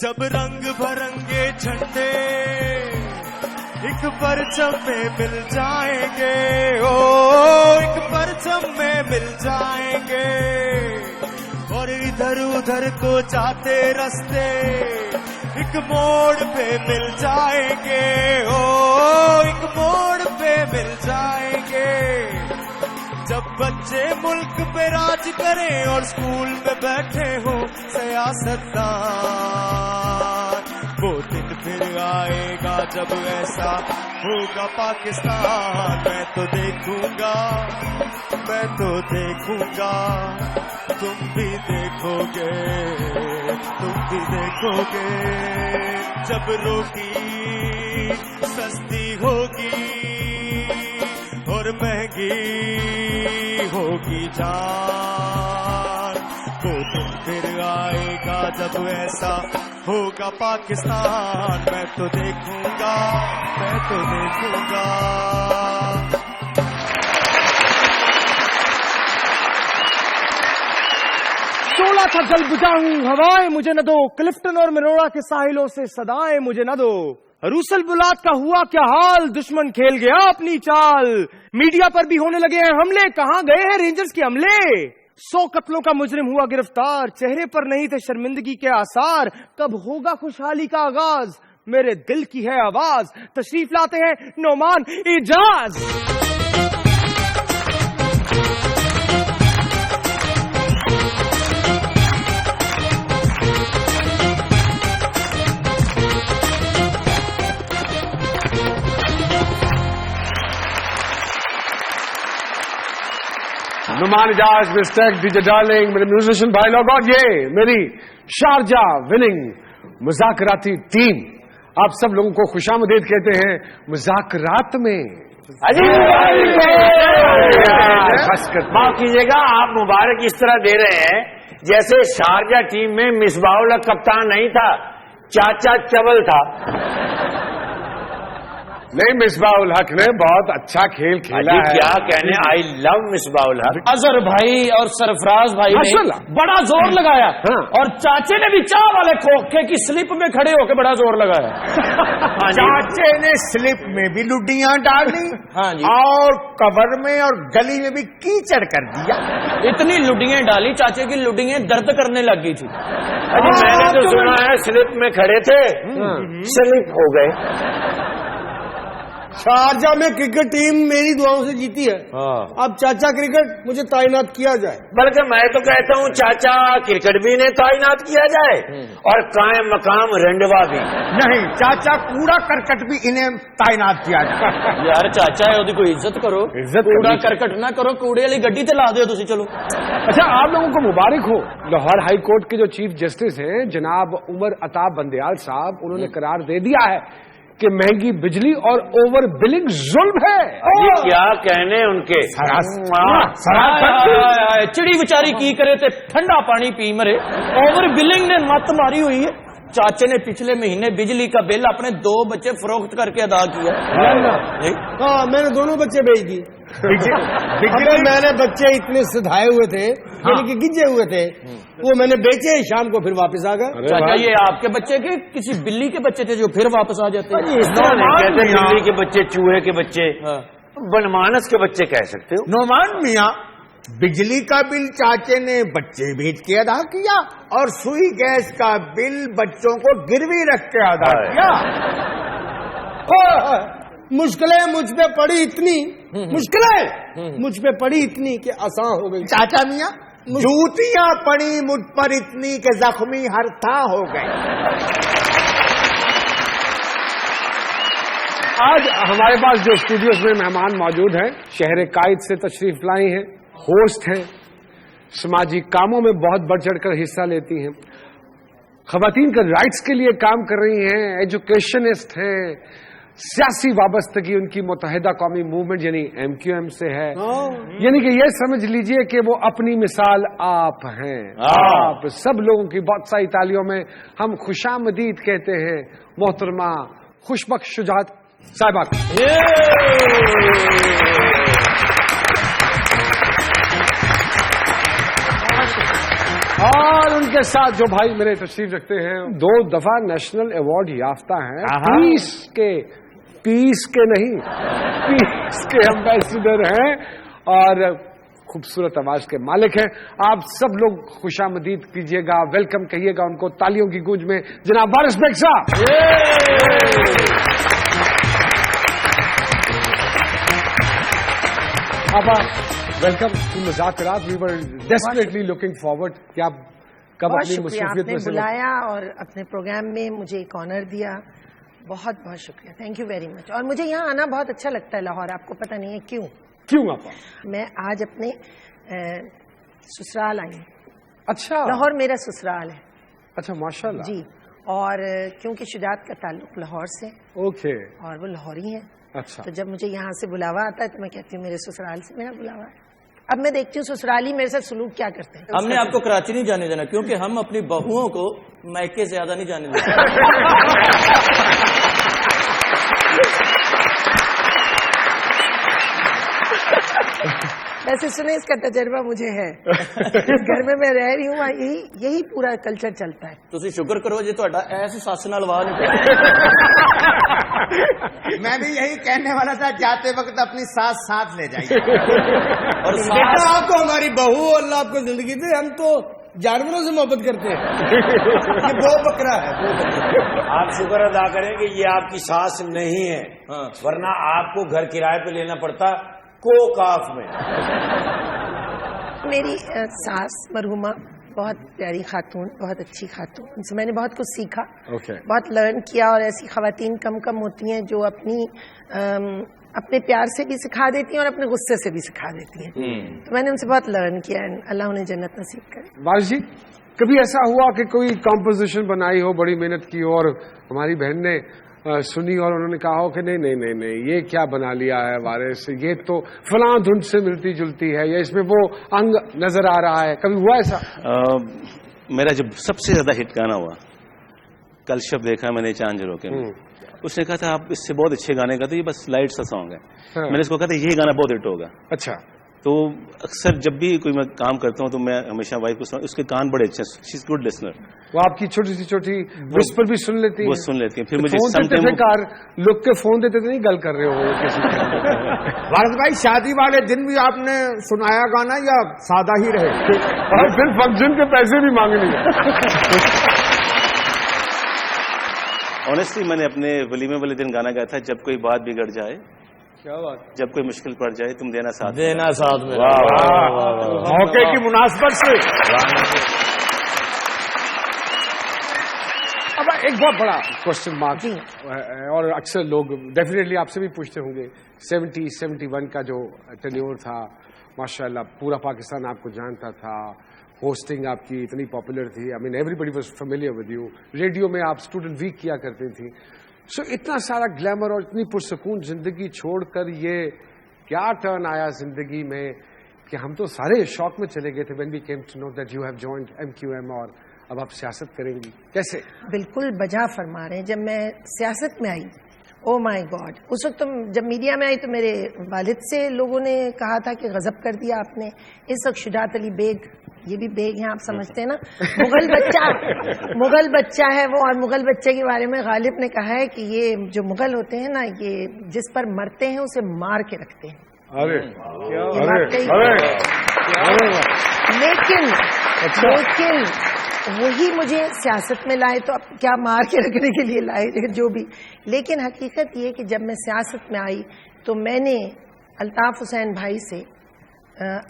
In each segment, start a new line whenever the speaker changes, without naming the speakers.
जब रंग भरंगे झंडे एक परचम में मिल जाएंगे, ओ एक परचम में मिल जाएंगे, और इधर उधर को जाते रास्ते एक मोड़ पे मिल जाएंगे, ओ एक मोड़ पे मिल जाएंगे। जब बच्चे मुल्क पे राज करें और स्कूल में बैठे हो सियासतदान, वो दिन फिर आएगा जब ऐसा होगा पाकिस्तान। मैं तो देखूंगा, मैं तो देखूंगा, तुम भी देखोगे, तुम भी देखोगे। जब रोटी सस्ती होगी और महंगी होगी जान, तो दिन फिर आएगा जब ऐसा होगा पाकिस्तान। मैं तो देखूंगा, मैं तो देखूंगा।
16 था जल बुझाऊं हवाएं मुझे न दो, क्लिफ्टन और मिरोड़ा के साहिलों से सदाएं मुझे न दो। रूसल बुलाद का हुआ क्या हाल, दुश्मन खेल गया अपनी चाल। मीडिया पर भी होने लगे हैं हमले, कहां गए हैं रेंजर्स के अमले। 100 कत्लों का मुजरिम हुआ गिरफ्तार, चेहरे पर नहीं थे शर्मिंदगी के आसार। कब होगा खुशहाली का आगाज, मेरे दिल की है आवाज। तशरीफ लाते हैं Noman Ijaz.
Numan Ijaz, mister DJ darling, मेरे म्यूजिशियन भाई लोग, और ये मेरी शारजा विनिंग मुज़ाकराती टीम, आप सब लोगों को खुशामदीद कहते हैं मुज़ाकरात में।
माफ कीजिएगा, आप मुबारक इस तरह दे रहे हैं जैसे शारजा टीम में मिसबाउल कप्तान नहीं था, चाचा चवल था।
नहीं, मिसबाउल हक ने बहुत अच्छा खेल खेला है।
क्या कहने, आई लव मिसबाउल हक।
अजहर भाई और सरफराज भाई ने बड़ा जोर लगाया, और चाचे ने भी चाह वाले खोखे की स्लिप में खड़े होकर बड़ा जोर लगाया।
चाचे ने स्लिप में भी लुडियां डाल दी,
हाँ जी,
और कवर में और गली में भी कीचड़ कर दिया।
इतनी लुडियां डाली, चाचे की लुडियां दर्द करने लग गई थी।
अरे मैंने तो सुना है स्लिप में खड़े थे, स्लिप हो गए।
शारजा में क्रिकेट टीम मेरी दुआओं से जीती है। अब चाचा क्रिकेट मुझे तैनात किया जाए।
बल्कि मैं तो कहता हूँ चाचा क्रिकेट भी इन्हें तैनात किया जाए, और कायम मकाम रंडवा भी।
नहीं, चाचा कूड़ा करकट भी इन्हें तैनात किया जाए।
यार चाचा है, कोई इज्जत करो, कूड़ा करकट ना करो, कूड़े वाली गड्डी ते ला दो तुसी। चलो
अच्छा, आप लोगों को मुबारक हो। लाहौर हाई कोर्ट के जो चीफ जस्टिस हैं जनाब उमर अताब बंदयाल साहब, उन्होंने करार दे दिया है कि महंगी बिजली और ओवर बिलिंग जुल्म है।
ये क्या कहने उनके,
चिड़ी बेचारी की करे थे, ठंडा पानी पी मरे। ओवर बिलिंग ने मत मारी हुई है। चाचे ने पिछले महीने बिजली का बिल अपने 2 बच्चे फरोख्त करके अदा किया।
हाँ, मैंने दोनों बच्चे भेज दी। मैंने बच्चे इतने सिधाए हुए थे, यानी कि गिजे हुए थे, वो मैंने बेचे, शाम को फिर वापस आ गए।
चाचा ये आपके बच्चे के किसी बिल्ली के बच्चे थे जो फिर वापस आ जाते हैं?
कहते बिल्ली के बच्चे, चूहे के बच्चे, बनमानस के बच्चे कह सकते हो।
नोमान मियाँ, बिजली का बिल चाचे ने बच्चे भेज के अदा किया, और सुई गैस का बिल बच्चों को गिरवी रख के अदा किया।
मुश्किलें मुझ पे पड़ी इतनी, मुश्किलें मुझ पे पड़ी इतनी कि आसान हो गई।
चाचा मियाँ, जूतियां पड़ी मुझ पर इतनी कि जख्मी हर था हो गए।
आज हमारे पास जो स्टूडियोज में मेहमान मौजूद हैं, शहर कायद से तशरीफ लाई हैं, होस्ट हैं, समाजी कामों में बहुत बढ़ चढ़कर हिस्सा लेती हैं, खवातीन के राइट्स के लिए काम कर रही हैं, एजुकेशनिस्ट हैं, सियासी वाबस्तगी उनकी मुत्तहिदा कौमी मूवमेंट यानी MQM से है। यानी कि ये समझ लीजिए कि वो अपनी मिसाल आप हैं। आप सब लोगों की बहुत सारी तालियों में हम खुशामदीद कहते हैं मोहतरमा खुशबख्श शुजात साहिबा। اور ان کے ساتھ جو بھائی میرے تشریف رکھتے ہیں 2 دفعہ نیشنل ایوارڈ یافتہ ہیں، پیس کے نہیں، پیس کے امبیسڈر ہیں اور خوبصورت آواز کے مالک ہیں. آپ سب لوگ خوش آمدید کیجیے گا، ویلکم کہیے گا ان کو تالیوں کی گونج میں. جناب وارث بیگ صاحب. ویلکم ٹو مذاکرات. وی ور ڈیسپریٹلی لوکنگ فارورڈ کہ آپ کب
بہت
اپنی
شکریہ آپ
مصروفیت
نے
میں سے
بلایا اور اپنے پروگرام میں مجھے ایک آنر دیا. بہت بہت شکریہ، تھینک یو ویری مچ. اور مجھے یہاں آنا بہت اچھا لگتا ہے لاہور، آپ کو پتہ نہیں ہے کیوں
آپ؟
میں آج اپنے سسرال آئی ہوں.
اچھا
لاہور میرا سسرال ہے.
اچھا ماشاء اللہ.
جی، اور کیونکہ شجاعت کا تعلق لاہور سے
اوکے.
اور وہ لاہوری ہیں،
اچھا
تو جب مجھے یہاں سے بلاوا آتا ہے تو میں کہتی ہوں میرے سسرال سے میرا بلاوا ہے. اب میں دیکھتی ہوں سسرالی میرے ساتھ سلوک کیا کرتے ہیں.
ہم نے آپ کو کراچی نہیں جانے دینا کیونکہ ہم اپنی بہوؤں کو میکے زیادہ نہیں جانے دیتے.
ویسے سنیں اس کا تجربہ مجھے ہے. جس گھر میں رہ رہی ہوں وہاں یہی پورا کلچر چلتا ہے.
تسی شکر کرو جی تہاڈا ایس سس نال واہ نہیں پیا.
میں بھی یہی کہنے والا تھا، جاتے وقت اپنی ساس ساتھ لے جائیے.
اور
بیٹا آپ کو ہماری بہو، اللہ آپ کو زندگی دے. ہم تو جانوروں سے محبت کرتے ہیں. یہ بہو بکرا ہے.
آپ شکر ادا کریں کہ یہ آپ کی ساس نہیں ہے،
ہاں.
ورنہ آپ کو گھر کرائے پہ لینا پڑتا کوکاف میں.
میری ساس مرحومہ بہت پیاری خاتون، بہت اچھی خاتون. ان سے میں نے بہت کچھ سیکھا،
اوکے.
بہت لرن کیا. اور ایسی خواتین کم ہوتی ہیں جو اپنے پیار سے بھی سکھا دیتی ہیں اور اپنے غصے سے بھی سکھا دیتی ہیں. تو میں نے ان سے بہت لرن کیا. اللہ انہیں جنت نصیب کرے.
وارث جی، کبھی ایسا ہوا کہ کوئی کمپوزیشن بنائی ہو، بڑی محنت کی ہو اور ہماری بہن نے سنی اور انہوں نے کہا ہو کہ نہیں یہ کیا بنا لیا ہے وارث، یہ تو فلاں دھن سے ملتی جلتی ہے یا اس میں وہ انگ نظر آ رہا ہے؟ کبھی ہوا ایسا؟
میرا جب سب سے زیادہ ہٹ گانا ہوا کل شب دیکھا میں نے چاند روکے میں، اس نے کہا تھا آپ اس سے بہت اچھے گانے گاتے، یہ بس لائٹ سا سانگ ہے. میں نے اس کو کہا تھا یہ گانا بہت ہٹ ہوگا.
اچھا.
تو اکثر جب بھی کوئی میں کام کرتا ہوں تو میں ہمیشہ وائف کو اس کے کان بڑے اچھے ہیں، شی از گڈ لسنر.
وہ آپ کی چھوٹی سی چھوٹی وسپر بھی سن لیتی
وہ سن لیتی ہیں. پھر مجھے
لوگ کے فون دیتے تھے، نہیں گل کر رہے ہو کسی
وارث بھائی، شادی والے دن بھی آپ نے سنایا گانا یا سادہ ہی رہے؟
اور پھر فنکشن کے پیسے بھی مانگ لیے.
آنیسٹلی میں نے اپنے ولیمے والے دن گانا گایا تھا، جب کوئی بات بگڑ جائے،
کیا بات،
جب کوئی مشکل پڑ جائے تم دینا ساتھ.
دینا ساتھ میں.
موقع کی مناسبت سے.
اب ایک بہت بڑا کوشچن مارک اور اکثر لوگ ڈیفینیٹلی آپ سے بھی پوچھتے ہوں گے، 71 کا جو ٹینیور تھا، ماشاءاللہ پورا پاکستان آپ کو جانتا تھا، ہوسٹنگ آپ کی اتنی پاپولر تھی. آئی مین ایوری بڈی was familiar with you. Radio میں آپ اسٹوڈنٹ ویک کیا کرتی تھی. سو اتنا سارا گلیمر اور اتنی پرسکون زندگی چھوڑ کر یہ کیا ٹرن آیا زندگی میں کہ ہم تو سارے شوق میں چلے گئے تھے when we came to know that you have joined MQM اور اب آپ سیاست کریں گی، کیسے؟
بالکل بجا فرما رہے ہیں. جب میں سیاست میں آئی، او مائی گاڈ، اس وقت جب میڈیا میں آئی تو میرے والد سے لوگوں نے کہا تھا کہ غضب کر دیا آپ نے. اس وقت شجاعت علی بیگ، یہ بھی بیگ ہیں آپ سمجھتے ہیں نا، مغل بچہ ہے وہ. اور مغل بچے کے بارے میں غالب نے کہا ہے کہ یہ جو مغل ہوتے ہیں نا، یہ جس پر مرتے ہیں اسے مار کے رکھتے ہیں. لیکن وہی مجھے سیاست میں لائے تو اب کیا مار کے رکھنے کے لیے لائے جو بھی. لیکن حقیقت یہ کہ جب میں سیاست میں آئی تو میں نے الطاف حسین بھائی سے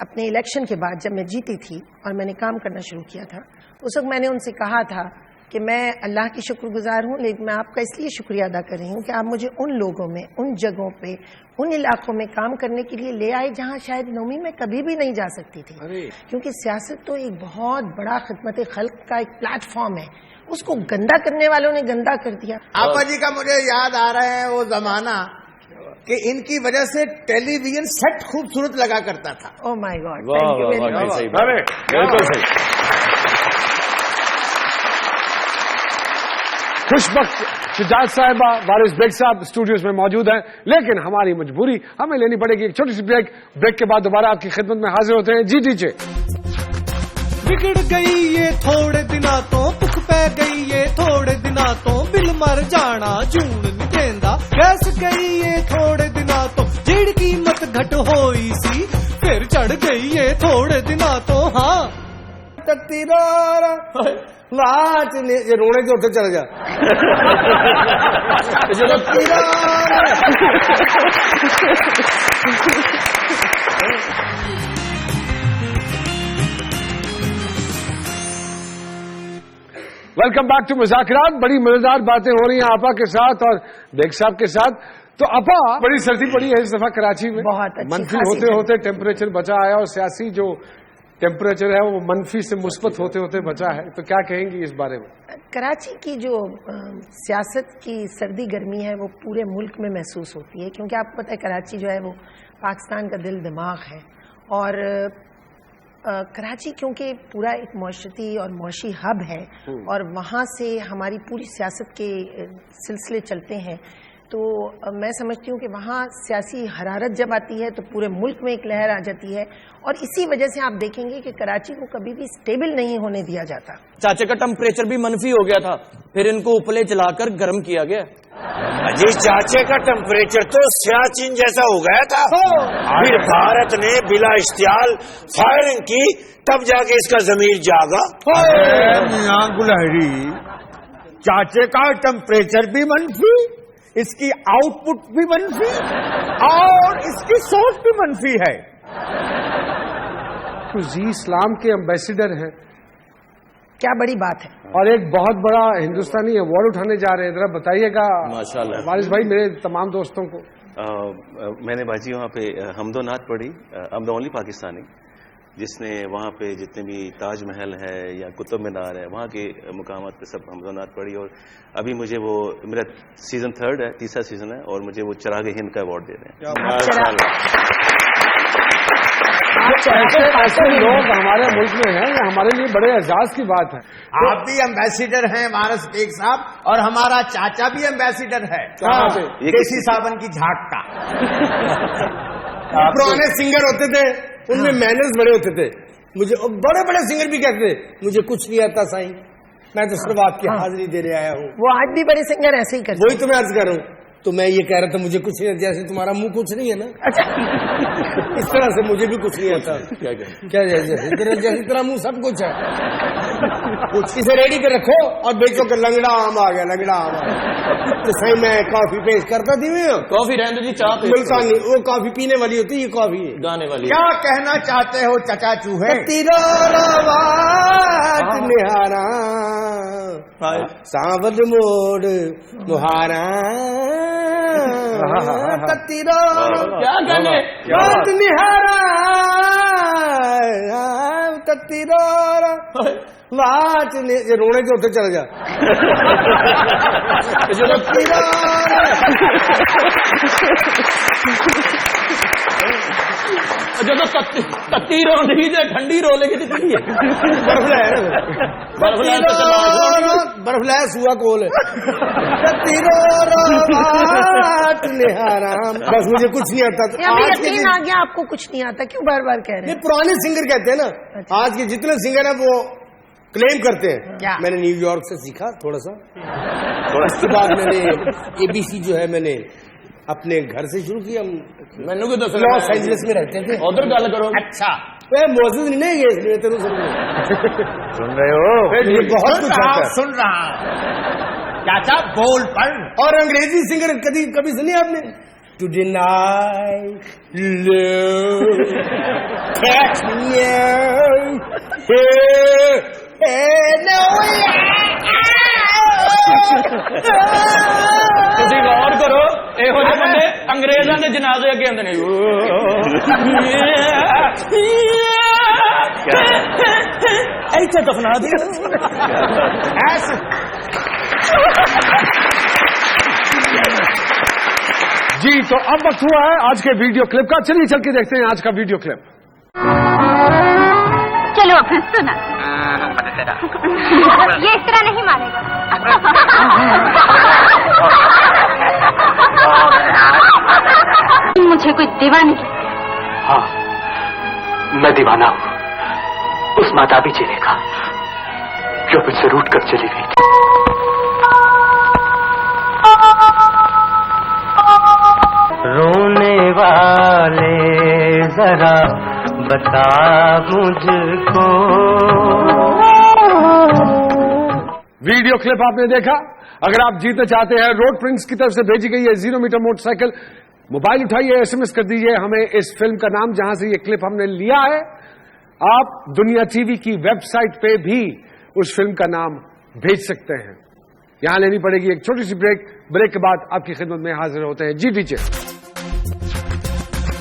اپنے الیکشن کے بعد جب میں جیتی تھی اور میں نے کام کرنا شروع کیا تھا، اس وقت میں نے ان سے کہا تھا کہ میں اللہ کی شکر گزار ہوں، لیکن میں آپ کا اس لیے شکریہ ادا کر رہی ہوں کہ آپ مجھے ان لوگوں میں، ان جگہوں پہ، ان علاقوں میں کام کرنے کے لیے لے آئے جہاں شاید نومی میں کبھی بھی نہیں جا سکتی تھی. کیونکہ سیاست تو ایک بہت بڑا خدمت خلق کا ایک پلیٹ فارم ہے، اس کو گندا کرنے والوں نے گندا کر دیا.
آپا جی کا مجھے یاد آ رہا ہے وہ زمانہ کہ ان کی وجہ سے ٹیلی ویژن سیٹ خوبصورت لگا کرتا تھا.
Oh my god, thank you very much.
بالکل صحیح. خوش بخت شجاعت صاحبہ، وارث بیگ صاحب اسٹوڈیوز میں موجود ہیں، لیکن ہماری مجبوری ہمیں لینی پڑے گی ایک چھوٹی سی بریک. بریک کے بعد دوبارہ آپ کی خدمت میں حاضر ہوتے ہیں. جی ڈی جے.
बिगड़ गई ये थोड़े दिना तो भुख पै गई ये थोड़े दिना तो बिल मर जाना जून नहीं देंदा गैस गई ये थोड़े दिना तो जेड़ कीमत घट होई सी फिर चढ़ गई ये थोड़े दिना तो हाँ
वाच ने ये रोने के उत्ते चले जा वेलकम बैक टू मुज़ाकिरात। बड़ी मजेदार बातें हो रही हैं आपा के साथ और बेग साहब के साथ। तो अपा, बड़ी सर्दी पड़ी है इस दफा कराची में,
बहुत अच्छी
मंफी
खासी
होते होते टेम्परेचर बचा आया और सियासी जो टेम्परेचर है वो मंफी से मुस्बत होते होते बचा है, तो क्या कहेंगी इस बारे में?
कराची की जो सियासत की सर्दी गर्मी है वो पूरे मुल्क में महसूस होती है, क्योंकि आपको पता है कराची जो है वो पाकिस्तान का दिल दिमाग है। और कराची क्योंकि पूरा एक माशरती और मुआशी हब है और वहाँ से हमारी पूरी सियासत के सिलसिले चलते हैं, तो मैं समझती हूँ कि वहाँ सियासी हरारत जब आती है तो पूरे मुल्क में एक लहर आ जाती है। और इसी वजह से आप देखेंगे कि कराची को कभी भी स्टेबल नहीं होने दिया जाता।
चाचे का टेम्परेचर भी मनफी हो गया था, फिर इनको उपले चलाकर गर्म किया गया।
अजी चाचे का टेम्परेचर तो सियाचिन जैसा हो गया था, फिर भारत ने बिला इश्तियाल फायरिंग की, तब जाके इसका जमीर जागा।
मियां गुलहरी, चाचे का टेम्परेचर भी मनफी, इसकी आउटपुट भी मनफी और इसकी सोच भी मनफी है।
तो जी इस्लाम के एम्बेसडर हैं,
क्या बड़ी बात है।
और एक बहुत बड़ा हिंदुस्तानी अवार्ड उठाने जा रहे हैं, जरा बताइएगा
माशाल्लाह
वारिस भाई मेरे तमाम दोस्तों को।
मैंने बाजी वहाँ पे हमदोनाथ पढ़ी, I am the only Pakistani जिसने वहाँ पे जितने भी ताजमहल है या कुतुब मीनार है वहाँ के मुकामात पे सब हमदोनाथ पढ़ी। और अभी मुझे वो मेरा सीजन 3 है, तीसरा सीजन है, और मुझे वो चिराग हिंद का अवार्ड दे रहे हैं।
ऐसे लोग हमारे मुल्क में हैं, ये हमारे लिए बड़े एजाज की बात है।
आप भी एम्बेसिडर हैं वारिस बेग साहब, और हमारा चाचा भी एम्बेसिडर है देसी साबन की झाग का।
पुराने सिंगर होते थे, उनमें मैनर्स बड़े होते थे। मुझे बड़े बड़े सिंगर भी कहते थे मुझे कुछ नहीं आता साईं, मैं तो सिर्फ आपकी हाजिरी देने आया हूँ।
वो आज भी बड़े सिंगर ऐसे ही करते।
वही तो मैं अर्ज कर रहा हूँ। तो मैं ये कह रहा था मुझे कुछ नहीं आता, जैसे तुम्हारा मुंह कुछ नहीं है ना, इस तरह से मुझे भी कुछ नहीं आता। क्या जैसे तेरा मुंह सब कुछ है, कुछ इसे रेडी कर रखो और बेचो कर लंगड़ा आम आ गया, लंगड़ा आम आ गया। तो सही मैं कॉफी पेश करता थी,
कॉफी रहने जी, चाह
मुल्तानी वो कॉफी पीने वाली होती है, ये कॉफी है
गाने वाली।
क्या कहना चाहते हो चचा चूहे?
निहारा सावल मोड़ मुहारा
क्या कहने
निहारा वाच ने ये रोने के उत्ते चले जा
ਜਦੋਂ ਤੱਤੀ ਰੋਂਦੀ ਜੇ ਠੰਡੀ ਰੋ ਲੇਗੀ ਤੇ ਕੀ ਹੈ?
बर्फ लाया सुआ कोल निहारा, बस मुझे कुछ नहीं आता।
यकीन आ गया आपको कुछ नहीं आता, क्यों बार बार कह रहे
ये
हैं?
पुराने सिंगर कहते हैं ना, आज के जितने सिंगर हैं वो क्लेम करते हैं।
क्या?
मैंने न्यूयॉर्क से सीखा थोड़ा सा, उसके बाद मैंने एबीसी जो है मैंने अपने घर से शुरू किया।
मैनू को दस
लॉस एंजलिस में रहते थे,
उधर गल करो।
अच्छा मोजिद नहीं गए इसलिए तेरे
सुन रहे हो?
ये बहुत कुछ आता है।
सुन रहा चाचा बोल पर।
और अंग्रेजी सिंगर कभी कभी सुनी आपने? टू डिनाई catch me
ਤੁਸੀਂ ਗੌਰ ਕਰੋ, ਇਹੋ ਜਿਹੇ ਬੰਦੇ ਅੰਗਰੇਜ਼ਾਂ ਦੇ ਜਨਾਜ਼ੇ ਅੱਗੇ ਆਉਂਦੇ ਨੇ। ਇੱਥੇ ਦਫਨਾ ਦਿਓ।
जी तो अब वक्त हुआ है आज के वीडियो क्लिप का। चलिए चल के देखते हैं आज का वीडियो क्लिप।
चलो फिर सुना। ये इस तरह नहीं मानेगा। मुझे कोई दीवानी।
हाँ मैं दीवाना हूँ, उस माता भी जिलेगा जो मुझसे रूठ कर चली गई थी। रोने वाले जरा बता मुझको।
वीडियो क्लिप आपने देखा। अगर आप जीतना चाहते हैं, रोड प्रिंस की तरफ से भेजी गई है 0 मीटर मोटरसाइकिल। मोबाइल उठाइए, SMS कर दीजिए हमें इस फिल्म का नाम जहां से ये क्लिप हमने लिया है। आप दुनिया टीवी की वेबसाइट पे भी उस फिल्म का नाम भेज सकते हैं। यहां लेनी पड़ेगी एक छोटी सी ब्रेक। ब्रेक के बाद आपकी खिदमत में हाजिर होते हैं। जी टीचर।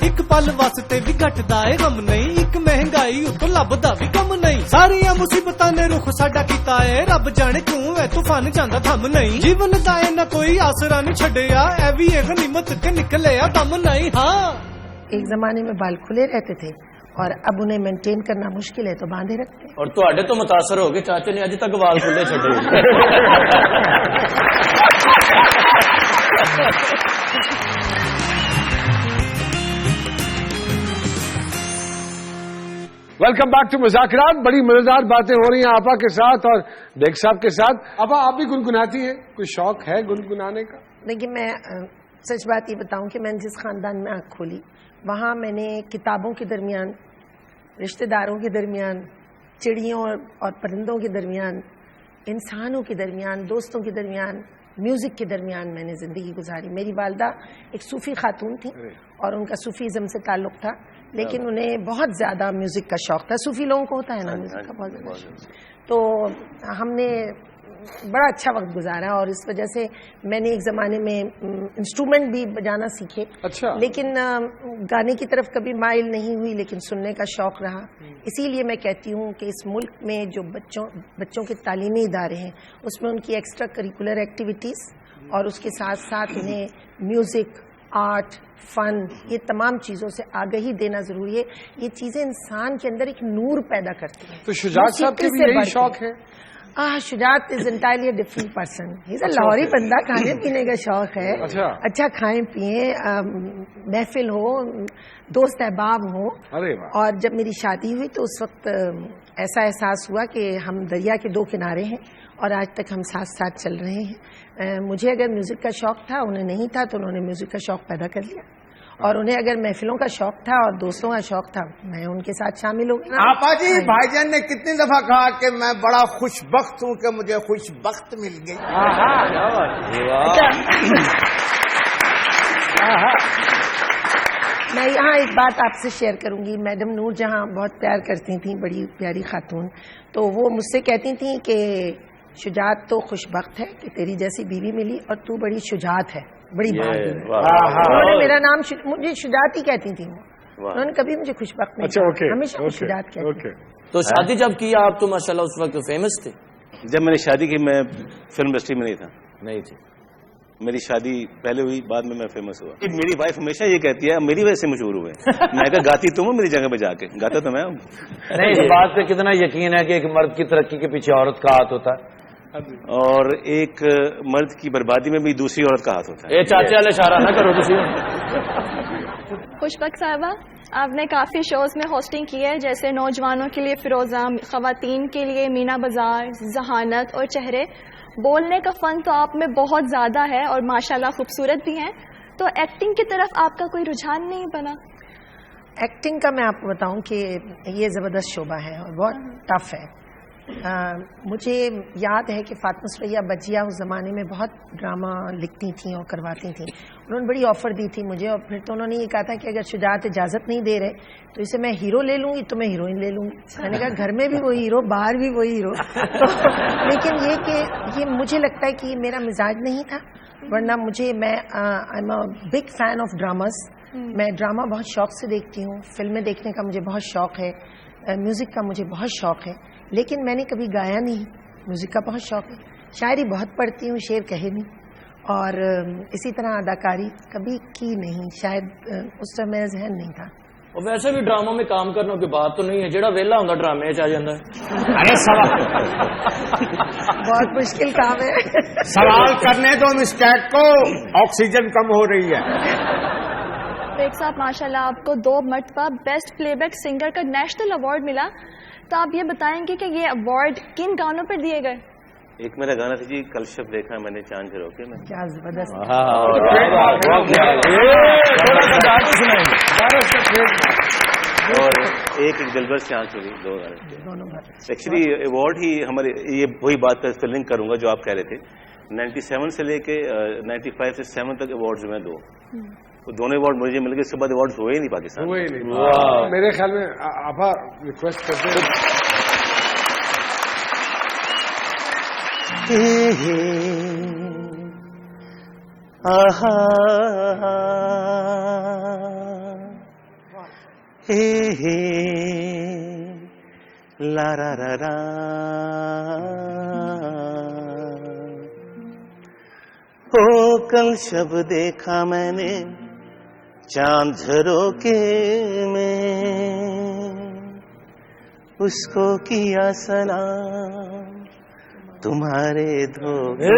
एक पल वास्ते भी घटदा है गम नहीं, एक महंगाई उतो लभदा भी कम नहीं। सारियां मुसीबतां ने रुख साडा कीता है, रब जाने क्यों है तूफान जांदा थम नहीं। जीवन दा ना कोई आसरा नहीं छड़िया, ऐ वी ए गनीमत के निकले दम नहीं। हाँ,
एक जमाने में बाल खुले रहते थे और अब उन्हें मेंटेन करना मुश्किल है तो बांधे रखते हैं।
और तुहाडे तो मुतासर हो गए, चाचे ने अज तक वाल खुले छड़े।
वेलकम बैक टू मुज़ाकिरात। बड़ी मजेदार बातें हो रही हैं आपा के साथ और बेग साहब के साथ। आपा, आप भी गुनगुनाती हैं? कोई शौक है गुनगुनाने का?
देखिए, मैं सच बात ये बताऊं कि मैंने जिस खानदान में आँख खोली वहां मैंने किताबों के दरमियान, रिश्तेदारों के दरमियान, चिड़ियों और परिंदों के दरमियान, इंसानों के दरमियान, दोस्तों के दरमियान, म्यूजिक के दरमियान मैंने जिंदगी गुजारी। मेरी वालदा एक सूफी खातून थी और उनका सूफीज़म से ताल्लुक था, लेकिन उन्हें बहुत ज्यादा म्यूजिक का शौक था। सूफी लोगों को होता है ना म्यूजिक का बहुत ज्यादा शौक। तो हमने बड़ा अच्छा वक्त गुजारा और इस वजह से मैंने एक जमाने में इंस्ट्रूमेंट भी बजाना सीखे।
अच्छा।
लेकिन गाने की तरफ कभी माइल नहीं हुई, लेकिन सुनने का शौक रहा। इसीलिए मैं कहती हूँ कि इस मुल्क में जो बच्चों के तालीमी इदारे हैं उसमें उनकी एक्स्ट्रा करिकुलर एक्टिविटीज और उसके साथ साथ उन्हें म्यूजिक, आर्ट, फन, ये तमाम चीजों से आगाही देना जरूरी है। ये चीजें इंसान के अंदर एक नूर पैदा करती हैं।
तो शुजात साहब के भी यही शौक है?
Shujaat is entirely different person. Is a Lahori बंदा, खाने पीने का शौक है। अच्छा खाएं पिए, महफिल हो, दोस्त अहबाब हो। और जब मेरी शादी हुई तो उस वक्त ऐसा एहसास हुआ कि हम दरिया के दो किनारे हैं और आज तक हम साथ साथ चल रहे हैं। मुझे अगर म्यूजिक का शौक था, उन्हें नहीं था, तो उन्होंने म्यूजिक का शौक पैदा कर लिया। और उन्हें अगर महफिलों का शौक था और दोस्तों का शौक था, मैं उनके साथ शामिल हो गई।
आपा जी, भाईजान ने कितनी दफा कहा कि मैं बड़ा खुशबख्त हूँ कि मुझे खुशबख्त मिल गई। मैं यहाँ एक बात आपसे शेयर करूंगी। मैडम नूर जहाँ बहुत प्यार करती थी, बड़ी प्यारी खातून, तो वो मुझसे कहती थी कि शुजात तो खुशबख्त है कि तेरी जैसी बीवी मिली और तू बड़ी शुजात है, बड़ी बहादुर है। उन्होंने मेरा नाम मुझे शुजात ही कहती थी। उन्होंने कभी मुझे खुशबख्त नहीं कहा, हमेशा शुजात कहती थी।
तो शादी जब किया आप तो माशाल्लाह उस वक्त फेमस थे?
जब मैंने शादी की मैं फिल्म इंडस्ट्री में नहीं थी। मेरी शादी पहले हुई, बाद में मैं फेमस हुआ। मेरी वाइफ हमेशा ये कहती है मेरी वजह से मशहूर हुए। मैं कहा गाती तुम हो मेरी जगह पे जाके, गाता तो मैं हूँ।
नहीं, इस बात पे कितना यकीन है कि एक मर्द की तरक्की के पीछे औरत का हाथ होता है
और एक मर्द की बर्बादी में भी दूसरी औरत का हाथ होता है।
ये चाचे वाले इशारा ना करो तुसी।
खुशबख्त साहबा, आपने काफी शोज में होस्टिंग की है, जैसे नौजवानों के लिए फिरोजा, खवातीन के लिए मीना बाजार, जहानत और चेहरे। बोलने का फन तो आप में बहुत ज्यादा है और माशाल्लाह खूबसूरत भी हैं, तो एक्टिंग की तरफ आपका कोई रुझान नहीं बना?
एक्टिंग का मैं आपको बताऊं कि ये जबरदस्त शोबा है और बहुत टफ है। मुझे याद है कि फातिमा सुरैया बजिया उस ज़माने में बहुत ड्रामा लिखती थी और करवाती थी। उन्होंने बड़ी ऑफ़र दी थी मुझे और फिर तो उन्होंने ये कहा था कि अगर शुजात इजाज़त नहीं दे रहे तो इसे मैं हीरो ले लूँगी तो मैं हीरोइन ले लूँगी। मैंने कहा घर में भी वही हीरो, बाहर भी वही हीरो। तो लेकिन ये कि ये मुझे लगता है कि मेरा मिजाज नहीं था, वरना मुझे मैं I am a big fan of dramas. मैं ड्रामा बहुत शौक से देखती हूँ, फिल्में देखने का मुझे बहुत शौक है, म्यूज़िक का मुझे बहुत शौक है, लेकिन मैंने कभी गाया नहीं। म्यूज़िक का बहुत शौक है, शायरी बहुत पढ़ती हूँ, शेर कहे नहीं, और इसी तरह अदाकारी कभी की नहीं, शायद उस समय मेरा जहन नहीं था।
और वैसे भी ड्रामों में काम करने की बात तो नहीं है, जेड़ा वेला होंदा ड्रामे च आ जांदा है।
अरे सवाल
बहुत मुश्किल काम है।
सवाल करने दो मिस्टेक को, ऑक्सीजन कम हो रही है।
बेग साहब माशाल्लाह आपको 2 मरतबा बेस्ट प्लेबैक सिंगर का नेशनल अवार्ड मिला। تو آپ یہ بتائیں گے کہ یہ ایوارڈ کن گانوں پر دیے گئے؟
ایک میرا گانا تھا جی کل شب دیکھا میں نے چاند سے روکے میں.
کیا زبردست.
اور ایک دلبر سے آنکھ ہوئی, 2 گانے. ایکچولی ایوارڈ ہی ہمارے یہ وہی بات کا اس کو لنک کروں گا جو آپ کہہ رہے تھے. 97 سے لے کے 95 سے 7 تک ایوارڈز میں 2 دونوں ایوارڈ مجھے مل گئے. اس کے بعد ایوارڈز ہوئے ہی نہیں پاکستان.
میرے خیال میں آپا ریکویسٹ کرتے ہیں
لا را را را کل شب دیکھا میں نے چاند جھروکے میں اس کو کیا سلام تمہارے دھوکے.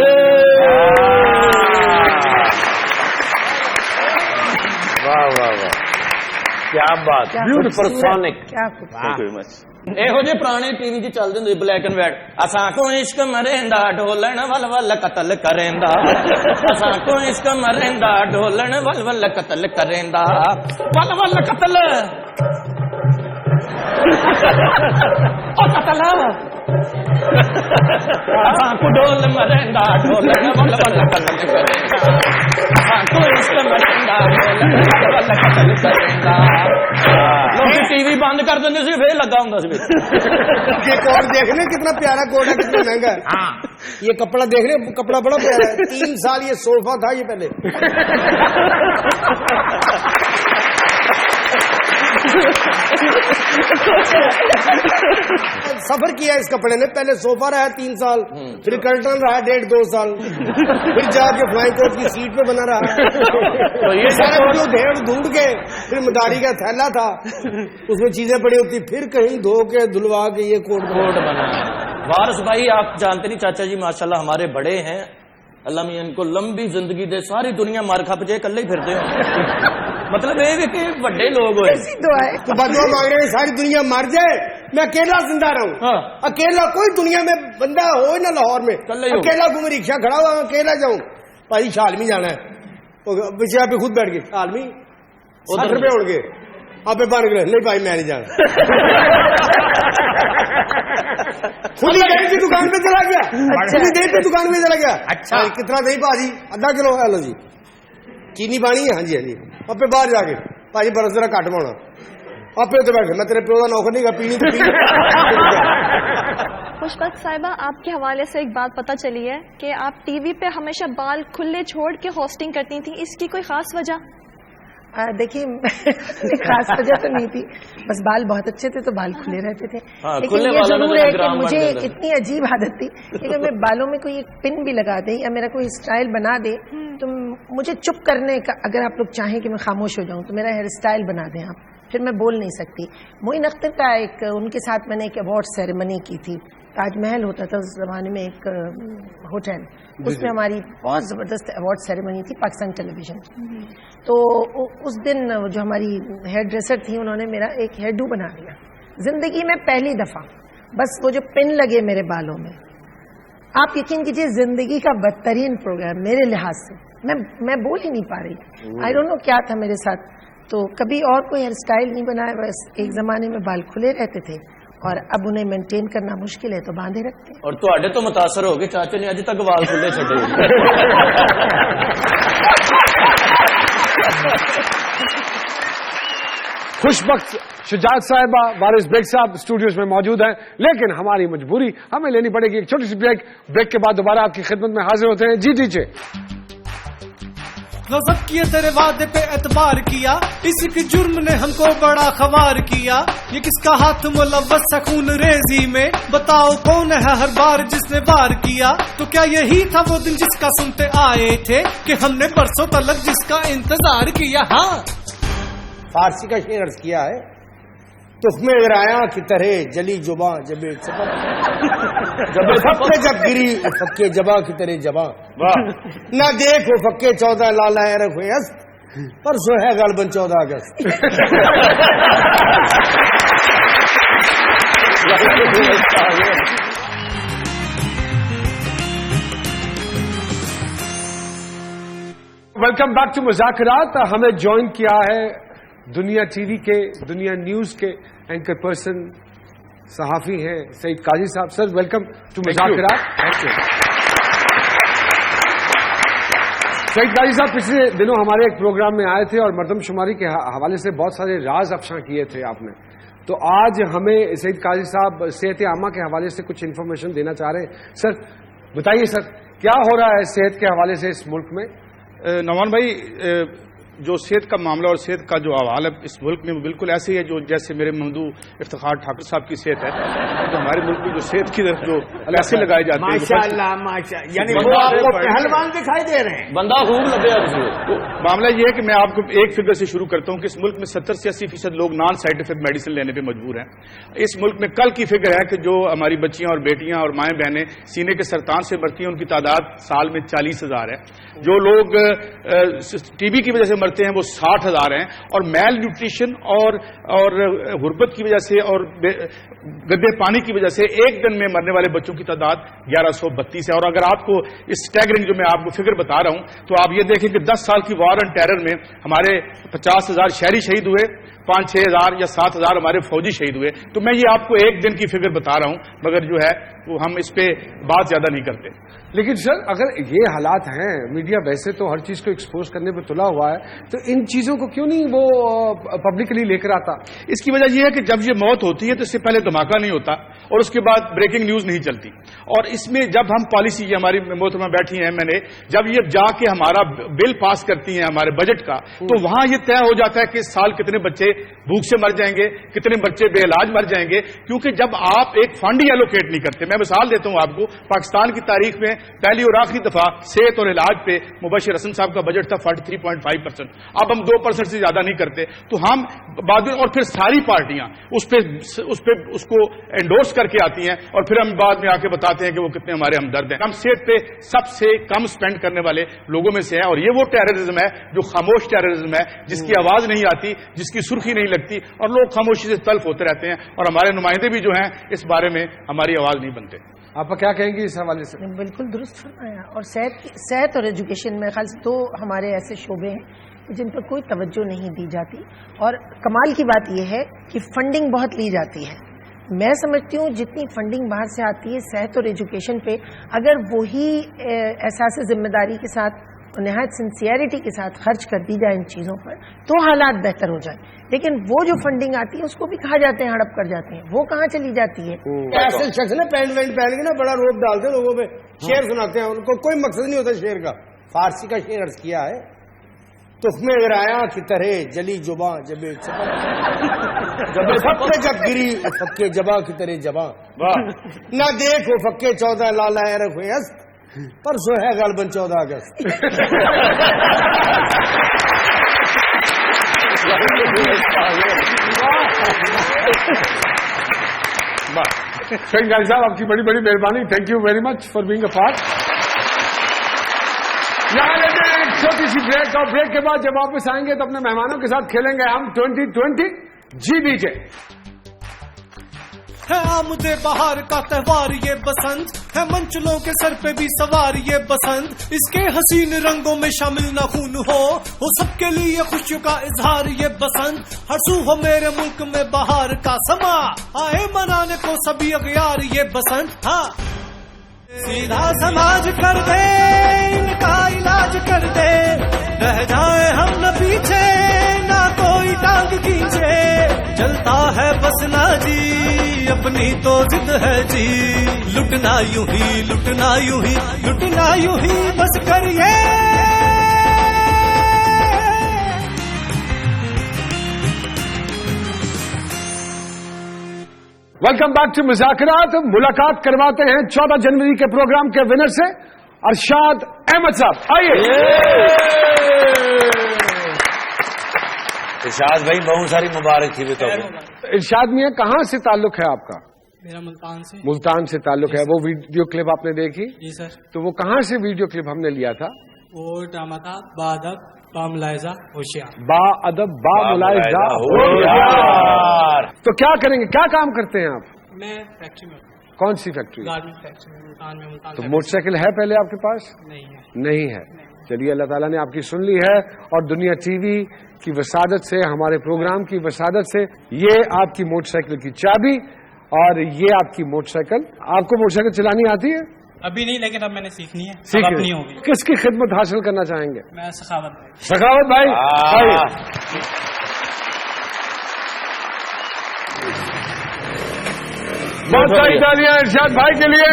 واہ واہ واہ کیا بات. Beautiful sonic.
Thank you very مچ.
ਇਹੋ ਜਿਹੇ ਪੁਰਾਣੇ ਟੀਵੀ 'ਚ ਚੱਲਦੇ ਹੁੰਦੇ ਬਲੈਕ ਐਂਡ ਵਾਈਟ. ਅਸਾਂ ਕੋ ਇਸ਼ਕ ਮਰੇਂਦਾ ਢੋਲਣ ਵੱਲ ਵੱਲ ਕਤਲ ਕਰੇਂਦਾ. ਅਸਾਂ ਕੋ ਇਸ਼ਕ ਮਰੇਂਦਾ ਢੋਲਣ ਵੱਲ ਵੱਲ ਕਤਲ ਕਰੇਂਦਾ. ਵੱਲ ਵੱਲ ਕਤਲ ਉਹ ਕਤਲ. ਅਸਾਂ ਕੋ ਢੋਲ ਮਰੇਂਦਾ ਢੋਲਣ ਵੱਲ ਵੱਲ ਕਤਲ ਕਰੇਂਦਾ. ਅਸਾਂ ਕੋ ਇਸ਼ਕ ਮਰੇਂਦਾ ਢੋਲਣ ਵੱਲ ਵੱਲ ਕਤਲ ਕਰੇਂਦਾ. ਲੋਕੀ ਟੀਵੀ ਬੰਦ ਕਰ ਦਿੰਦੇ ਸੀ ਫੇਰ ਲੱਗਾ ਹੁੰਦਾ ਸੀ.
یہ کوٹ دیکھ لیں کتنا پیارا کوٹ ہے, کتنا مہنگا ہے. یہ کپڑا دیکھ لیں, کپڑا بڑا پیارا ہے. 3 سال یہ صوفہ تھا یہ پہلے. سفر کیا اس کپڑے نے. پہلے صوفہ رہا 3 سال, پھر کرٹن رہا 1.5-2 سال, پھر جا کے فلائنگ کوچ کی سیٹ پہ بنا رہا. یہ سارے دھیڑ دھوڑ کے پھر مداری کا تھیلا تھا, اس میں چیزیں پڑی ہوتی, پھر کہیں دھو کے دھلوا کے یہ کوٹ
بنا. وارث بھائی آپ جانتے نہیں چاچا جی ماشاءاللہ ہمارے بڑے ہیں, اللہ میاں ان کو لمبی زندگی دے. ساری دنیا مار کھپ جائے کلے ہی پھرتے ہو. مطلب یہ کہ بڑے لوگ ہوئے
تو بدوا مانگ رہے ہیں ساری دنیا مر جائے, میں اکیلا زندہ رہوں. اکیلا کوئی دنیا میں بندہ ہو نہ لاہور میں, اکیلا گھوم رکشا کھڑا ہوا اکیلا جاؤں. بھائی شالمی جانا ہے, پیچھے آپ خود بیٹھ گئے شالمی 60 روپے ہو گئے, آپ بن گئے نہیں بھائی میں نہیں جانا. خود ہی دہی کی دکان پہ چلا گیا, خود دہی پہ دکان پہ چلا گیا. اچھا کتنا دہی بھاجی؟ آدھا کلو. ہلو جی چینی پانی ہے؟ ہاں جی ہاں جی. آپ باہر جا کے بھاجی برس ذرا کٹ پاؤنا. آپ اتنے بیٹھے, میں تیرے پیو کا نوکر نہیں گا, پینی تو پینی.
خوشبخت صاحبہ آپ کے حوالے سے ایک بات پتہ چلی ہے کہ آپ ٹی وی پہ ہمیشہ بال کھلے چھوڑ کے ہوسٹنگ کرتی تھیں, اس کی کوئی خاص وجہ؟
دیکھیے خاص وجہ تو نہیں تھی, بس بال بہت اچھے تھے تو بال کھلے رہتے تھے. لیکن یہ ضرور ہے کہ مجھے اتنی عجیب عادت تھی کہ اگر میں بالوں میں کوئی ایک پن بھی لگا دیں یا میرا کوئی اسٹائل بنا دے تو مجھے چپ کرنے کا, اگر آپ لوگ چاہیں کہ میں خاموش ہو جاؤں تو میرا ہیئر اسٹائل بنا دیں آپ, پھر میں بول نہیں سکتی. معین اختر کا ایک ان کے ساتھ میں نے ایک ایوارڈ سیریمنی کی تھی. تاج محل ہوتا تھا اس زمانے میں ایک ہوٹل, اس میں ہماری بہت زبردست ایوارڈ سیریمنی تھی پاکستان ٹیلی ویژن کی. تو اس دن جو ہماری ہیئر ڈریسر تھی انہوں نے میرا ایک ہیئر ڈو بنا دیا زندگی میں پہلی دفعہ. بس وہ جو پن لگے میرے بالوں میں, آپ یقین کیجیے زندگی کا بدترین پروگرام میرے لحاظ سے. میں بول ہی نہیں پا رہی. آئی ڈونٹ نو کیا تھا میرے ساتھ. تو کبھی اور کوئی ہیئر اسٹائل نہیں بنایا, بس ایک زمانے میں بال کھلے رہتے تھے اور اب انہیں مینٹین کرنا مشکل ہے تو باندھے رکھتے ہیں.
اور تواڈے تو متاثر ہو گئے, چاچے نے اج تک وال کھلے چھڈے.
خوش بخت شجاعت صاحبہ, وارث بیگ صاحب اسٹوڈیوز میں موجود ہیں, لیکن ہماری مجبوری ہمیں لینی پڑے گی ایک چھوٹی سی بریک. بریک کے بعد دوبارہ آپ کی خدمت میں حاضر ہوتے ہیں. جی ڈیجے.
غضب کیے تیرے وعدے پہ اعتبار کیا, اسی کے جرم نے ہم کو بڑا خوار کیا. یہ کس کا ہاتھ ملوث ہے خون ریزی میں, بتاؤ کون ہے ہر بار جس نے وار کیا. تو کیا یہی تھا وہ دن جس کا سنتے آئے تھے کہ ہم نے برسوں تلک جس کا انتظار کیا. ہاں
فارسی کا شعر عرض کیا ہے, تخم غرایا کی طرح جلی جباں جب جب گری فکے جبا کی طرح جباں, نہ دیکھو فکے 14 لالا عرف ہوئے است, پرسوں ہے غالباً 14 اگست.
ویلکم بیک ٹو مذاکرات. ہمیں جوائن کیا ہے دنیا ٹی وی کے، دنیا نیوز کے اینکر پرسن، صحافی ہیں سعید قاضی صاحب. سر ویلکم ٹو مذاکرات. سعید قاضی صاحب پچھلے دنوں ہمارے ایک پروگرام میں آئے تھے اور مردم شماری کے حوالے سے بہت سارے راز افشاں کیے تھے آپ نے. تو آج ہمیں سعید قاضی صاحب صحت عامہ کے حوالے سے کچھ انفارمیشن دینا چاہ رہے ہیں. سر بتائیے سر، کیا ہو رہا ہے صحت کے حوالے سے اس ملک میں؟
نعمان بھائی، جو صحت کا معاملہ اور صحت کا جو احوال ہے اس ملک میں وہ بالکل ایسے ہی ہے جو جیسے میرے ممدوح افتخار ٹھاکر صاحب کی صحت ہے. تو ہمارے ملک میں جو صحت کی طرف جو پیسے لگائے جاتے ہیں
ماشاءاللہ ماشاءاللہ، یعنی وہ آپ کو پہلوان دکھائی دے رہے ہیں.
بندہ خوب لگے.
تو معاملہ یہ ہے کہ میں آپ کو ایک فگر سے شروع کرتا ہوں کہ اس ملک میں 70 سے 80% لوگ نان سائنٹیفک میڈیسن لینے پہ مجبور ہیں. اس ملک میں کل کی فگر ہے کہ جو ہماری بچیاں اور بیٹیاں اور مائیں بہنیں سینے کے سرطان سے مرتی ہیں ان کی تعداد سال میں 40,000 ہے. جو لوگ ٹی بی کی وجہ سے مرتے ہیں وہ 60,000 ہیں. اور میل نیوٹریشن اور غربت کی وجہ سے اور گدے پانی کی وجہ سے ایک دن میں مرنے والے بچوں کی تعداد 1132 ہے. اور اگر آپ کو اس اسٹیگرنگ جو میں آپ کو فگر بتا رہا ہوں تو آپ یہ دیکھیں کہ 10 سال کی وار اینڈ ٹیرر میں ہمارے 50,000 شہری شہید ہوئے، 5-6 ہزار یا 7 ہزار ہمارے فوجی شہید ہوئے. تو میں یہ آپ کو ایک دن کی فگر بتا رہا ہوں، مگر جو ہے وہ ہم اس پہ بات زیادہ نہیں کرتے.
لیکن سر اگر یہ حالات ہیں، میڈیا ویسے تو ہر چیز کو ایکسپوز کرنے پہ تلا ہوا ہے، تو ان چیزوں کو کیوں نہیں وہ پبلکلی لے کر آتا؟
اس کی وجہ یہ ہے کہ جب یہ موت ہوتی ہے تو اس سے پہلے دھماکہ نہیں ہوتا اور اس کے بعد بریکنگ نیوز نہیں چلتی. اور اس میں جب ہم پالیسی، یہ ہماری محترمہ بیٹھی ہیں میں نے، جب یہ جا کے ہمارا بل پاس کرتی ہیں ہمارے بجٹ کا، تو وہاں یہ طے ہو جاتا ہے کہ اس سال کتنے بچے بھوک سے مر جائیں گے، کتنے بچے بے علاج مر جائیں گے. کیونکہ جب آپ ایک فنڈ ہی ایلوکیٹ نہیں کرتے، میں مثال دیتا ہوں آپ کو، پاکستان کی تاریخ میں پہلی اور آخری دفعہ صحت اور علاج پہ مبشر حسن صاحب کا بجٹ تھا 43.5%. اب ہم 2% سے زیادہ نہیں کرتے. تو ہم بعد اور پھر ساری پارٹیاں اس کو انڈورس کر کے آتی ہیں اور پھر ہم بعد میں آ کے بتاتے ہیں کہ وہ کتنے ہمارے ہمدرد ہیں. ہم صحت پہ سب سے کم سپینڈ کرنے والے لوگوں میں سے ہیں. اور یہ وہ ٹیررزم ہے جو خاموش ٹیررزم ہے، جس کی آواز نہیں آتی، جس کی سرخی نہیں لگتی اور لوگ خاموشی سے تلف ہوتے رہتے ہیں. اور ہمارے نمائندے بھی جو ہیں اس بارے میں ہماری آواز نہیں بنتے.
آپ کیا کہیں گے اس حوالے سے؟
بالکل درست فرمایا. اور صحت اور ایجوکیشن میں خاص دو ہمارے ایسے شعبے ہیں جن پر کوئی توجہ نہیں دی جاتی. اور کمال کی بات یہ ہے کہ فنڈنگ بہت لی جاتی ہے. میں سمجھتی ہوں جتنی فنڈنگ باہر سے آتی ہے صحت اور ایجوکیشن پہ اگر وہی احساس ذمہ داری کے ساتھ اور نہایت سنسیئرٹی کے ساتھ خرچ کر دی جائے ان چیزوں پر تو حالات بہتر ہو جائیں. لیکن وہ جو فنڈنگ آتی ہے اس کو بھی کہا جاتے ہیں ہڑپ کر جاتے ہیں، وہ کہاں چلی جاتی ہے؟
ایسے شخص نا پینٹ وینٹ پہن کے نا بڑا روپ ڈالتے ہیں لوگوں پہ، شعر سناتے ہیں، ان کو کوئی مقصد نہیں ہوتا شعر کا. فارسی کا شعر عرض کیا ہے، تخمے گرایا کی طرح جلی جباں جب فکے جب گری فکے جباں کی طرح جباں نہ دیکھو فکے 14 لالا رکھ ہوئے است پرسوں ہے غالباً 14 اگست.
شہید قاضی صاحب آپ کی بڑی بڑی مہربانی. Thank you very much for being a part. یہاں لیتے ہیں ایک چھوٹی سی بریک اور بریک کے بعد جب واپس آئیں گے تو اپنے مہمانوں کے ساتھ کھیلیں گے ہم 2020 جی بی جے.
ہے آمد بہار کا تہوار یہ بسنت ہے، منچلوں کے سر پہ بھی سوار یہ بسنت. اس کے حسین رنگوں میں شامل نہ خون ہو سب کے لیے خوشیوں کا اظہار یہ بسنت. ہر سو ہو میرے ملک میں بہار کا سما، آئے منانے کو سبھی اغیار یہ بسنت. ہاں سیدھا سماج کر دے، ان کا علاج کر دے، رہ جائے ہم نہ پیچھے نہ کوئی ٹانگ کھینچے. چلتا ہے بس نہ جی اپنی تو ضد ہے جی، لٹنا یوں ہی لٹنا یوں ہی لٹنا یوں ہی بس کریے.
ویلکم بیک ٹو مذاکرات. ملاقات کرواتے ہیں 14 جنوری کے پروگرام کے ونر سے، ارشاد احمد صاحب. آئیے.
ارشاد بھائی بہت ساری مبارک تھی.
ارشاد میاں کہاں سے تعلق ہے آپ کا؟
میرا ملتان سے.
ملتان سے تعلق ہے. وہ ویڈیو کلپ آپ نے دیکھی؟
جی سر.
تو وہ کہاں سے ویڈیو کلپ ہم نے لیا تھا؟
وہ ڈرامہ تھا با ادب با ملاحظہ ہوشیار.
با ادب با ملاحظہ ہوشیار. تو کیا کریں گے، کیا کام کرتے ہیں آپ؟
मैं फैक्ट्री में।
कौन सी फैक्ट्री?
गारमेंट फैक्ट्री में, मुल्तान में। मुल्तान
तो मोटरसाइकिल है पहले आपके पास?
नहीं है।
नहीं है। चलिए, अल्लाह ताला ने आपकी सुन ली है, और दुनिया टीवी की वसादत से, हमारे प्रोग्राम की वसादत से, ये आपकी मोटरसाइकिल की चाबी और ये आपकी मोटरसाइकिल। आपको मोटरसाइकिल चलानी आती है?
अभी नहीं, लेकिन अब मैंने सीखनी है।
सीख
अब अपनी होगी।
किसकी खिदमत हासिल करना चाहेंगे?
मैं सखावत भाई।
सखावत भाई, बहुत सारी तालियां इरशाद भाई के लिए।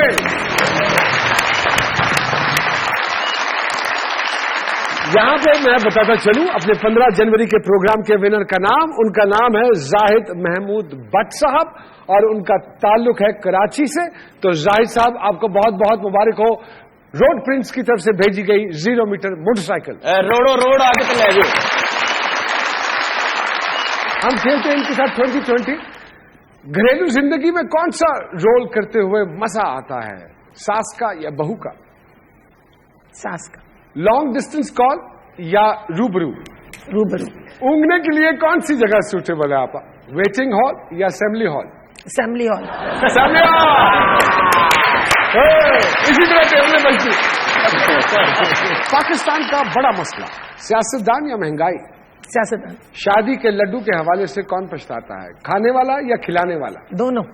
यहां पे मैं बताता चलूं अपने 15 जनवरी के प्रोग्राम के विनर का नाम। उनका नाम है जाहिद महमूद भट्ट साहब और उनका ताल्लुक है कराची से। तो जाहिद साहब, आपको बहुत बहुत मुबारक हो। रोड प्रिंस की तरफ से भेजी गई 0 मीटर मोटरसाइकिल।
रोड आगे तो ले जाओ।
हम खेलते हैं इनके साथ 2020। घरेलू जिंदगी में कौन सा रोल करते हुए मजा आता है, सास का या बहू का?
सास का।
लॉन्ग डिस्टेंस कॉल या रूबरू?
रूबरू।
ऊँघने के लिए कौन सी जगह सूटेबल है आप? वेटिंग हॉल या assembly hall?
Assembly hall.
Assembly hall. इसी तरह टेबलें बनती। पाकिस्तान का बड़ा मसला, सियासतदान या महंगाई?
सियासतदान। शादी
के लड्डू के हवाले से कौन पछताता है, खाने वाला या खिलाने वाला?
दोनों।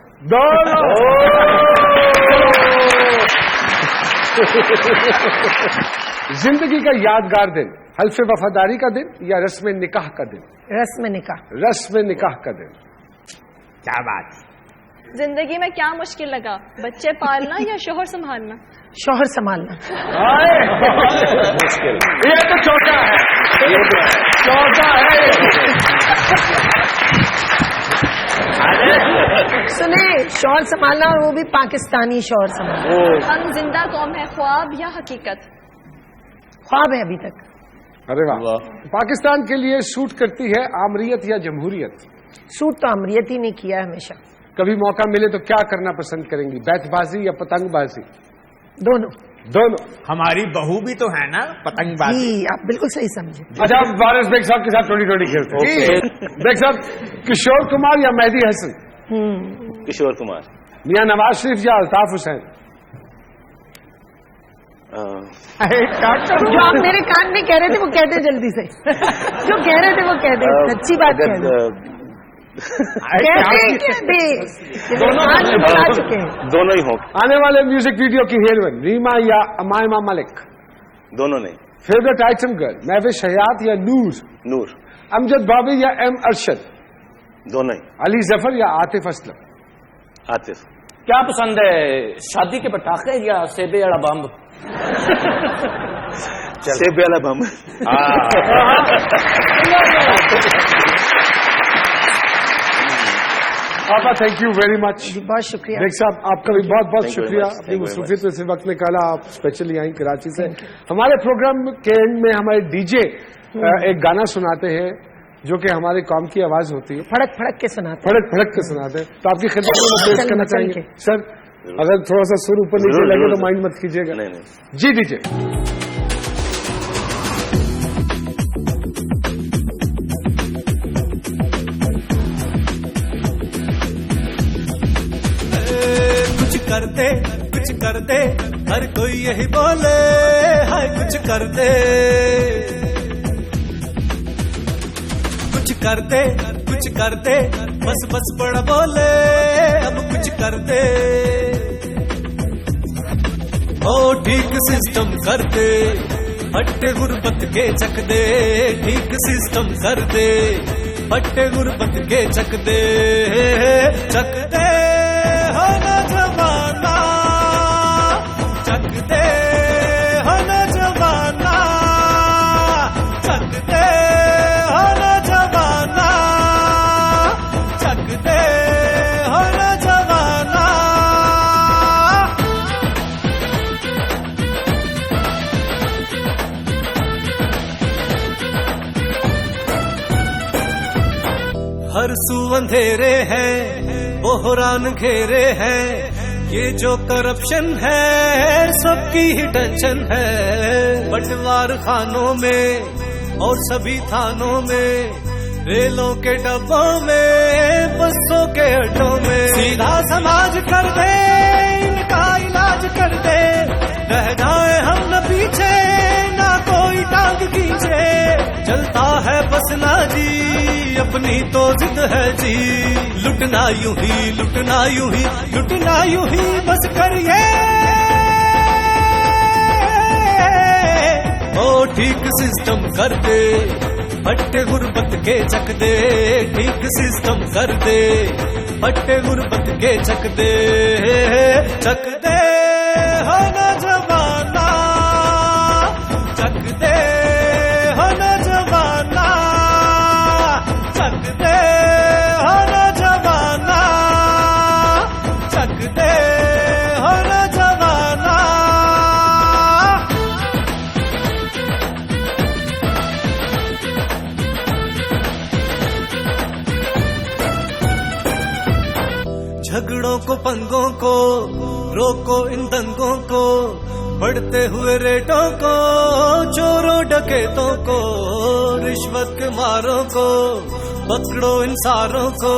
जिंदगी का यादगार दिन, हल्फे वफादारी का दिन या रस्म निकाह का दिन?
रस्म निकाह।
रस्म निकाह का दिन। क्या बात।
जिंदगी में क्या मुश्किल लगा, बच्चे पालना या शोहर संभालना?
शोहर संभालना।
मुश्किल, ये तो छोटा है, छोटा है।
सुने, शोहर संभालना, और वो भी पाकिस्तानी शोहर संभालना।
हम जिंदा कौम है, ख्वाब या हकीकत?
ख्वाब है अभी तक।
अरे वाह। पाकिस्तान के लिए सूट करती है आमरीयत या जमहूरियत?
सूट तो आमरीयत ही नहीं किया है हमेशा।
कभी मौका मिले तो क्या करना पसंद करेंगी, बैतबाजी या पतंगबाजी?
दोनों।
दोनों।
हमारी बहू भी तो है ना पतंगबाजी।
जी, आप बिल्कुल सही समझे।
अच्छा, आप वारिस बेग साहब के साथ 2020 खेलते हैं। बेग साहब, किशोर कुमार या मेहदी हसन?
किशोर कुमार।
मियां नवाज शरीफ या अल्ताफ हुसैन?
जो आप मेरे कान में कह रहे थे वो कह दे जल्दी से। जो कह रहे थे वो कह दे, अच्छी बात कह दे।
दोनों ही हों।
आने वाले म्यूजिक वीडियो की हीरोइन रीमा या अमायमा मलिक?
दोनों नहीं।
फेवरेट आइटम गर्ल महविश हयात या नूर?
नूर।
अमजद बाबी या एम अरशद?
दोनों ही।
अली जफर या आतिफ असलम?
आतिफ।
क्या पसंद है, शादी के पटाखे या सेबे वाला बम?
सेबे वाला बम।
आपका थैंक यू वेरी मच।
बहुत शुक्रिया।
बेग साहब, आपका भी बहुत बहुत शुक्रिया, अपनी मसरूफियत में से वक्त निकाला, आप स्पेशली आई कराची से। हमारे प्रोग्राम के एंड में हमारे डीजे एक गाना सुनाते हैं जो कि हमारे कौम की आवाज होती है।
फड़क फड़क के सुनाते,
फड़क फड़क के सुनाते हैं। तो आपकी खिदमत में पेश करना चाहेंगे सर। अगर थोड़ा सा सुर ऊपर नीचे लगे तो माइंड मत कीजिएगा। जी दीजिए।
कुछ कर दे, हर कोई यही बोले, हाय कुछ कर दे, कुछ कर दे, कुछ कर दे, बस बस बड़ा बोले, अब कुछ कर दे, ओ ठीक सिस्टम कर दे, हट्टे गुर्बत के चक दे, ठीक सिस्टम कर दे, हट्टे गुर्बत के चक दे, चक दे हो ना जमाना, चक दे हो ना जमाना, चक दे हो ना जमाना, चक दे हो ना जमाना। हर सू अंधेरे हैं, बोहरान घेरे हैं, ये जो करप्शन है सबकी ही टेंशन है। बंटवार खानों में और सभी थानों में ریلوں کے ڈبوں میں بسوں کے اڈوں میں سیدھا سماج کر دے ان کا علاج کر دے رہ جائیں ہم نہ پیچھے نہ کوئی ٹانگ کھینچے چلتا ہے بس نا جی اپنی تو ضد ہے جی لٹنا یوں ہی لٹنا یوں ہی لٹنا یوں ہی بس کریے او ٹھیک سسٹم کر دے پٹے غربت کے چک دے ٹھیک سسٹم کر دے پٹے غربت کے چک دے ہو نوجوانا چک دے ہو نوجوانا چک دے ہو نوجوانا چک دے ہو نوجوانا جھگڑوں کو پنگوں کو روکو ان دنگوں کو بڑھتے ہوئے ریٹوں کو چوروں ڈکیتوں کو رشوت کے ماروں کو پکڑو ان ساروں کو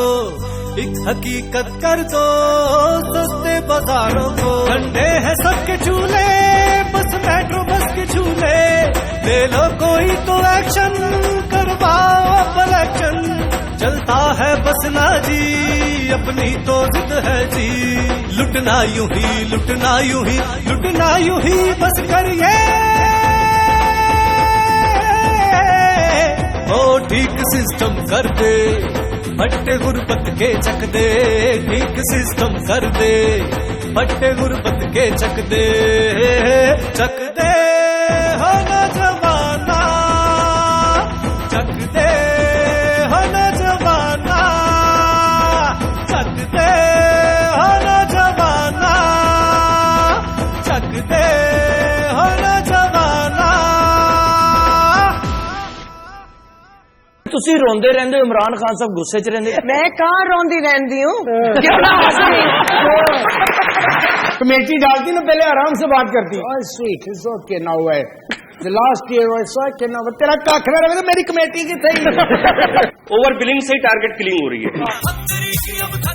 ایک حقیقت کر دو سستے بازاروں کو ٹھنڈے ہیں سب کے چولہے بس میٹرو بس کے چولہے لے لو کوئی تو ایکشن کرواؤ الیکشن چلتا ہے بس نا جی اپنی تو ضد ہے جی لٹنا یوں ہی لٹنا یوں ہی لٹنا یوں ہی بس کریے او ٹھیک سسٹم کر دے پٹے غربت کے چک دے ٹھیک سسٹم کر دے پٹے غربت کے چک دے ہو نوجوانا چک دے ہو نوجوانا چک دے ہو نوجوانا چک دے ہو نوجوانا
تسی روندے رہندے ہو عمران خان صاحب غصے چ رہندے
میں کہاں روندی رہندی ہوں
کمیٹی ڈالتی نا پہلے آرام سے بات کرتی سویٹ اٹس اوکے ناؤ ہے last year was okay now تیرا کاکھ نہ رہے میری کمیٹی کی تھی
اوور بلنگ سے ٹارگٹ کلنگ ہو رہی ہے